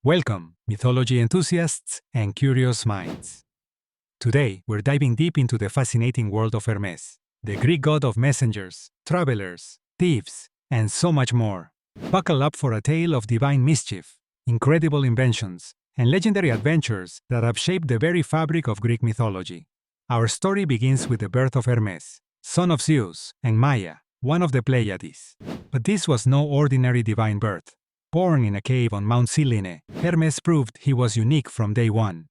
Welcome, mythology enthusiasts and curious minds. Today, we're diving deep into the fascinating world of Hermes, the Greek god of messengers, travelers, thieves, and so much more. Buckle up for a tale of divine mischief, incredible inventions, and legendary adventures that have shaped the very fabric of Greek mythology. Our story begins with the birth of Hermes, son of Zeus and Maia, one of the Pleiades. But this was no ordinary divine birth. Born in a cave on Mount Cyllene, Hermes proved he was unique from day one.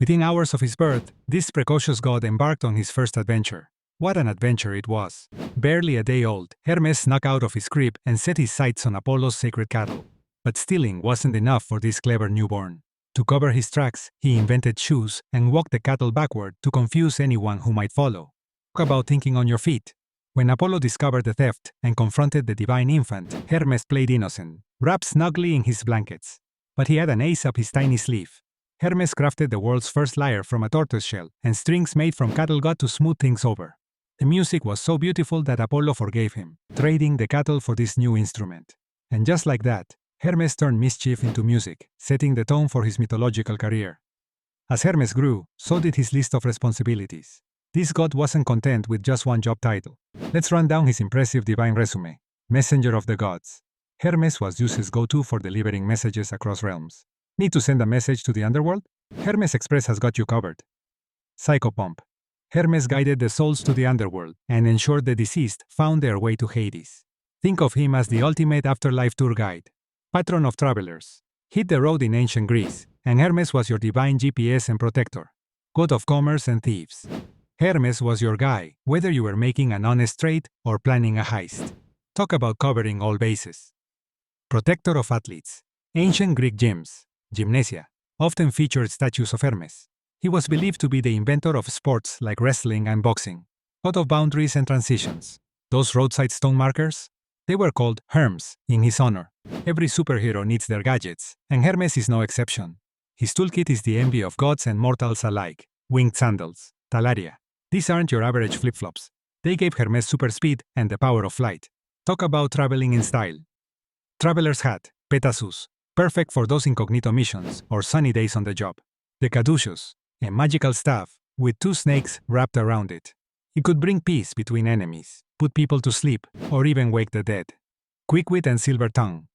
Within hours of his birth, this precocious god embarked on his first adventure. What an adventure it was! Barely a day old, Hermes snuck out of his crib and set his sights on Apollo's sacred cattle. But stealing wasn't enough for this clever newborn. To cover his tracks, he invented shoes and walked the cattle backward to confuse anyone who might follow. Talk about thinking on your feet. When Apollo discovered the theft and confronted the divine infant, Hermes played innocent, wrapped snugly in his blankets. But he had an ace up his tiny sleeve. Hermes crafted the world's first lyre from a tortoise shell and strings made from cattle gut to smooth things over. The music was so beautiful that Apollo forgave him, trading the cattle for this new instrument. And just like that, Hermes turned mischief into music, setting the tone for his mythological career. As Hermes grew, so did his list of responsibilities. This god wasn't content with just one job title. Let's run down his impressive divine resume. Messenger of the gods. Hermes was Zeus's go-to for delivering messages across realms. Need to send a message to the underworld? Hermes Express has got you covered. Psychopomp. Hermes guided the souls to the underworld and ensured the deceased found their way to Hades. Think of him as the ultimate afterlife tour guide. Patron of travelers. Hit the road in ancient Greece, and Hermes was your divine GPS and protector. God of commerce and thieves. Hermes was your guy, whether you were making an honest trade or planning a heist. Talk about covering all bases. Protector of athletes. Ancient Greek gyms, gymnasia, often featured statues of Hermes. He was believed to be the inventor of sports like wrestling and boxing. God of boundaries and transitions. Those roadside stone markers? They were called Hermes in his honor. Every superhero needs their gadgets, and Hermes is no exception. His toolkit is the envy of gods and mortals alike. Winged sandals, talaria. These aren't your average flip-flops. They gave Hermes super speed and the power of flight. Talk about traveling in style. Traveler's hat, Pegasus, perfect for those incognito missions or sunny days on the job. The caduceus, a magical staff with two snakes wrapped around it. It could bring peace between enemies, put people to sleep, or even wake the dead. Quick wit and silver tongue.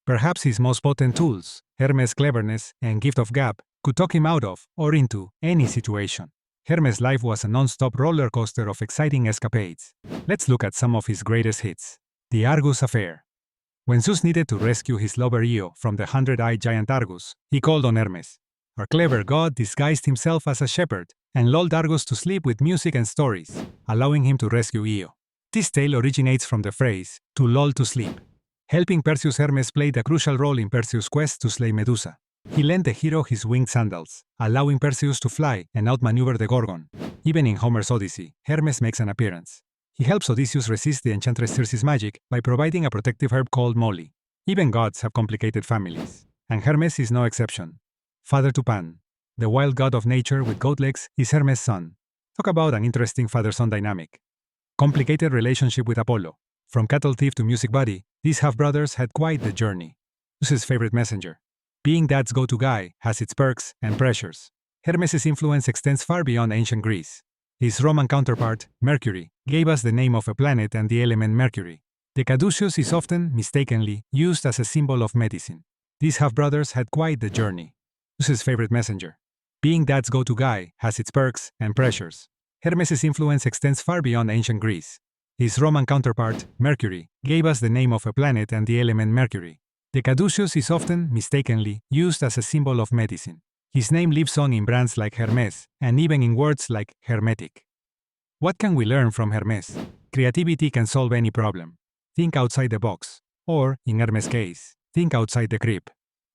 Perhaps his most potent tools, Hermes' cleverness and gift of gab, could talk him out of or into any situation. Hermes' life was a non-stop roller coaster of exciting escapades. Let's look at some of his greatest hits. The Argus Affair. When Zeus needed to rescue his lover Io from the 100-eyed giant Argus, he called on Hermes. Our clever god disguised himself as a shepherd and lulled Argus to sleep with music and stories, allowing him to rescue Io. This tale originates from the phrase, to lull to sleep. Helping Perseus, Hermes played a crucial role in Perseus' quest to slay Medusa. He lent the hero his winged sandals, allowing Perseus to fly and outmaneuver the Gorgon. Even in Homer's Odyssey, Hermes makes an appearance. He helps Odysseus resist the enchantress Circe's magic by providing a protective herb called moly. Even gods have complicated families, and Hermes is no exception. Father to Pan. The wild god of nature with goat legs is Hermes' son. Talk about an interesting father-son dynamic. Complicated relationship with Apollo. From cattle thief to music buddy, these half-brothers had quite the journey. Zeus's favorite messenger. Being dad's go-to guy has its perks and pressures. Hermes' influence extends far beyond ancient Greece. His Roman counterpart, Mercury, gave us the name of a planet and the element mercury. The caduceus is often, mistakenly, used as a symbol of medicine. These half-brothers had quite the journey. Zeus's favorite messenger. Being dad's go-to guy has its perks and pressures. Hermes' influence extends far beyond ancient Greece. His Roman counterpart, Mercury, gave us the name of a planet and the element mercury. The caduceus is often, mistakenly, used as a symbol of medicine. His name lives on in brands like Hermes, and even in words like hermetic. What can we learn from Hermes? Creativity can solve any problem. Think outside the box. Or, in Hermes' case, think outside the crib.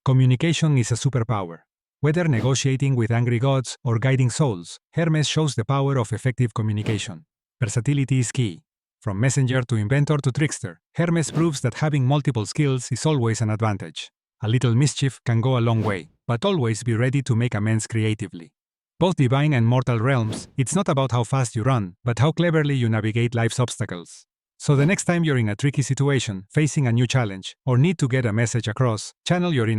Communication is a superpower. Whether negotiating with angry gods or guiding souls, Hermes shows the power of effective communication. Versatility is key. From messenger to inventor to trickster, Hermes proves that having multiple skills is always an advantage. A little mischief can go a long way, but always be ready to make amends creatively. Both divine and mortal realms, it's not about how fast you run, but how cleverly you navigate life's obstacles. So the next time you're in a tricky situation, facing a new challenge, or need to get a message across, channel your inner